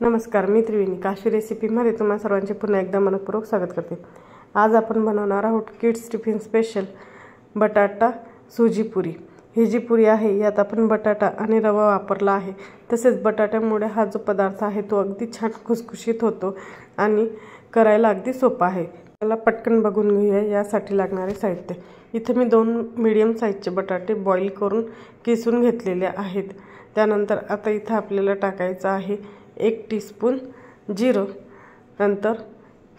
नमस्कार, मी त्रिवेणी काशी रेसिपीमध्ये तुम्हा सर्वांचे पुन्हा एकदा मनपूर्वक स्वागत करते। आज आपण बनवणार आहोत किड्स टिफिन स्पेशल बटाटा सुजी पुरी। ही जी पुरी आहे यात आपण बटाटा आणि रवा वापरला आहे। तसेच बटाट्यामुळे हा जो पदार्थ आहे तो अगदी छान खुसखुशीत होतो आणि करायला अगदी सोपा आहे। चला पटकन बघून घेऊया यासाठी लागणारे साहित्य। इथे मी 2 मीडियम साइजचे बटाटे बॉईल करून किसून घेतलेले आहेत। त्यानंतर आता इथे आपल्याला टाकायचं आहे 1 टीस्पून जिरं, नंतर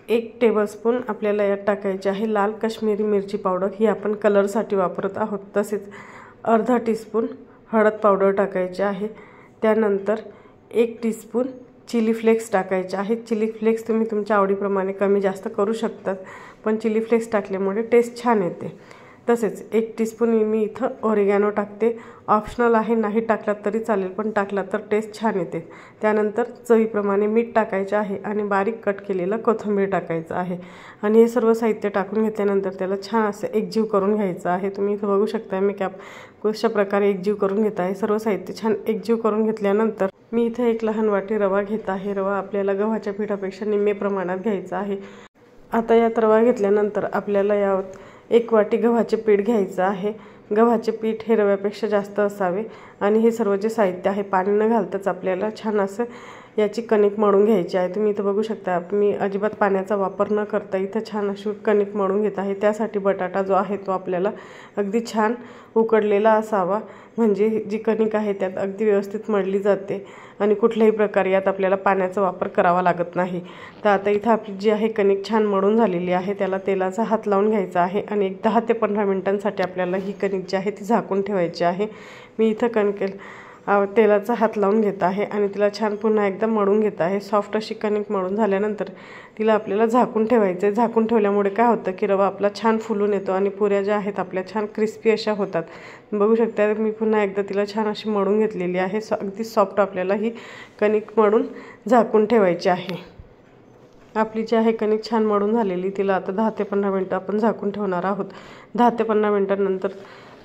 1 टेबलस्पून आपल्याला यात टाकायचे आहे लाल काश्मीरी मिरची पावडर, ही आपण कलरसाठी वापरत आहोत। तसेच अर्धा टीस्पून हळद पावडर टाकायची आहे। त्यानंतर 1 टीस्पून चिली फ्लेक्स टाकायचे आहे। चिली फ्लेक्स तुम्ही तुमच्या आवडीप्रमाणे कमी जास्त करू शकता, पण चिली फ्लेक्स टाकल्यामुळे टेस्ट छान येते। तसेच 1 टीस्पून मी इथं ऑरिगॅनो टाकते, ऑप्शनल आहे, नाही टाकला तरी चालेल, पण टाकला तर टेस्ट छान येते। त्यानंतर चवीप्रमाणे मीठ टाकायचे आहे आणि बारीक कट केलेला कोथिंबीर टाकायचं आहे आणि हे सर्व साहित्य टाकून घेतल्यानंतर त्याला छान असं एकजीव करून घ्यायचं आहे। तुम्ही इथं बघू शकता मी कशा प्रकारे एकजीव करून घेत आहे। सर्व साहित्य छान एकजीव करून घेतल्यानंतर मी इथे 1 लहान वाटी रवा घेत आहे। रवा आपल्याला गव्हाच्या पिठापेक्षा निम्मे प्रमाणात घ्यायचा आहे। आता यात रवा घेतल्यानंतर आपल्याला यात 1 वाटी गव्हाचे पीठ घ्यायचं आहे। गव्हाचे पीठ हे रव्यापेक्षा जास्त असावे आणि हे सर्व जे साहित्य आहे पाणी न घालताच आपल्याला छान असं याची कणिक मळून घ्यायची आहे। तुम्ही इथं बघू शकता मी अजिबात पाण्याचा वापर न करता इथं छान अशी कणिक मळून घेत आहे। त्यासाठी बटाटा जो आहे तो आपल्याला अगदी छान उकडलेला असावा, म्हणजे जी कणिक आहे त्यात अगदी व्यवस्थित मळली जाते आणि कुठल्याही प्रकारे यात आपल्याला पाण्याचा वापर करावा लागत नाही। तर आता इथं आपली जी आहे कणिक छान मळून झालेली आहे, त्याला तेलाचा हात लावून घ्यायचा आहे आणि 10 ते 15 मिनिटांसाठी आपल्याला ही कणिक जी आहे ती झाकून ठेवायची आहे। मी इथं तेलाचा हात लावून घेत आहे आणि तिला छान पुन्हा एकदा मळून घेत आहे। सॉफ्ट अशी कणिक मळून झाल्यानंतर तिला आपल्याला झाकून ठेवायचं आहे। झाकून ठेवल्यामुळे काय होतं की रवा आपला छान फुलून येतो आणि पुऱ्या ज्या आहेत आपल्या छान क्रिस्पी अशा होतात। बघू शकता मी पुन्हा एकदा तिला छान अशी मळून घेतलेली आहे। अगदी सॉफ्ट आपल्याला ही कणिक मळून झाकून ठेवायची आहे। आपली जी आहे कणिक छान मळून झालेली, तिला आता 10 ते 15 मिनिटं आपण झाकून ठेवणार आहोत। 10 ते 15 मिनिटांनंतर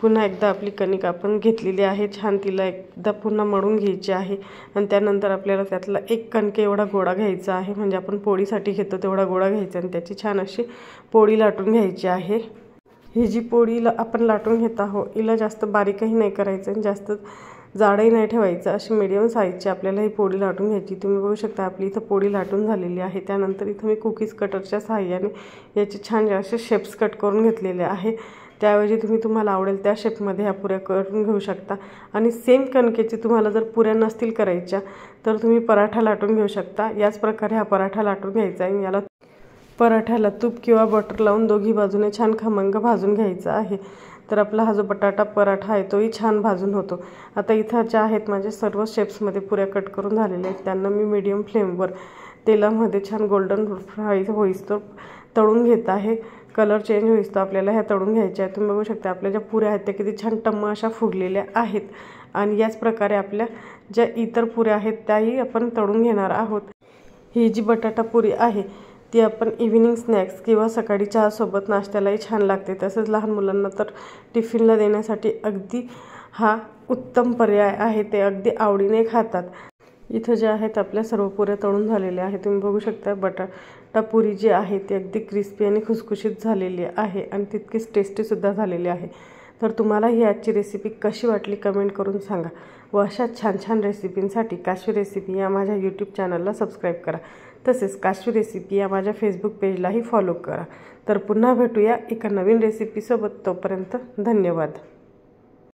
पुन्हा एकदा आपली कणिक आपण घेतलेली आहे, छान तिला एकदा पुन्हा मळून घ्यायची आहे आणि त्यानंतर आपल्याला त्यातला 1 कणके एवढा गोळा घ्यायचा आहे, म्हणजे आपण पोळीसाठी घेतो तेवढा गोळा घ्यायचा आणि त्याची छान अशी पोळी लाटून घ्यायची आहे। ही जी पोळीला आपण लाटून घेत आहोत हिला जास्त बारीकही नाही करायचं आणि जास्त जाडही नाही ठेवायचं, अशी मीडियम साईजची आपल्याला ही पोळी लाटून घ्यायची। तुम्ही बघू शकता आपली इथं पोळी लाटून झालेली आहे। त्यानंतर इथं मी कुकीज कटरच्या सहाय्याने याचे छान असे शेप्स कट करून घेतलेले आहे। त्याऐवजी तुम्ही तुम्हाला आवडेल त्या शेपमध्ये ह्या पुऱ्या करून घेऊ शकता आणि सेम कणकेची तुम्हाला जर पुऱ्या नसतील करायच्या तर तुम्ही पराठा लाटून घेऊ शकता। याच प्रकारे हा पराठा लाटून घ्यायचा आहे। याला पराठ्याला तूप किंवा बटर लावून दोघी बाजूने छान खमंग भाजून घ्यायचा आहे, तर आपला हा जो बटाटा पराठा आहे तोही छान भाजून होतो। आता इथं ज्या आहेत माझे सर्व शेप्समध्ये पुऱ्या कट करून झालेल्या आहेत, त्यांना मी मीडियम फ्लेमवर तेलामध्ये छान गोल्डन फ्राय होईस्तोवर तळून घेत आहे। कलर चेंज होईस्तोवर आपल्याला ह्या तळून घ्यायच्या आहेत। तुम्ही बघू शकता आपल्या ज्या पुऱ्या आहेत त्या किती छान टम्म अशा फुगलेल्या आहेत आणि याच प्रकारे आपल्या ज्या इतर पुऱ्या आहेत त्याही आपण तळून घेणार आहोत। ही जी बटाटा पुरी आहे ती आपण इव्हिनिंग स्नॅक्स किंवा सकाळी चहासोबत नाश्त्यालाही छान लागते। तसेच लहान मुलांना तर टिफिनला देण्यासाठी अगदी हा उत्तम पर्याय आहे, ते अगदी आवडीने खातात। इथं ज्या आहेत आपल्या सर्व पुऱ्या तळून झालेल्या आहेत। तुम्ही बघू शकता बटाटा पुरी जी आहे ती अगदी क्रिस्पी आणि खुसखुशीत झालेली आहे आणि तितकीच टेस्टीसुद्धा झालेली आहे। तर तुम्हाला ही आजची रेसिपी कशी वाटली कमेंट करून सांगा व अशा छान छान रेसिपींसाठी काशी रेसिपी या माझ्या यूट्यूब चॅनलला सबस्क्राईब करा। तसेच काशी रेसिपी या माझ्या फेसबुक पेजलाही फॉलो करा। तर पुन्हा भेटूया एका नवीन रेसिपीसोबत, तोपर्यंत धन्यवाद।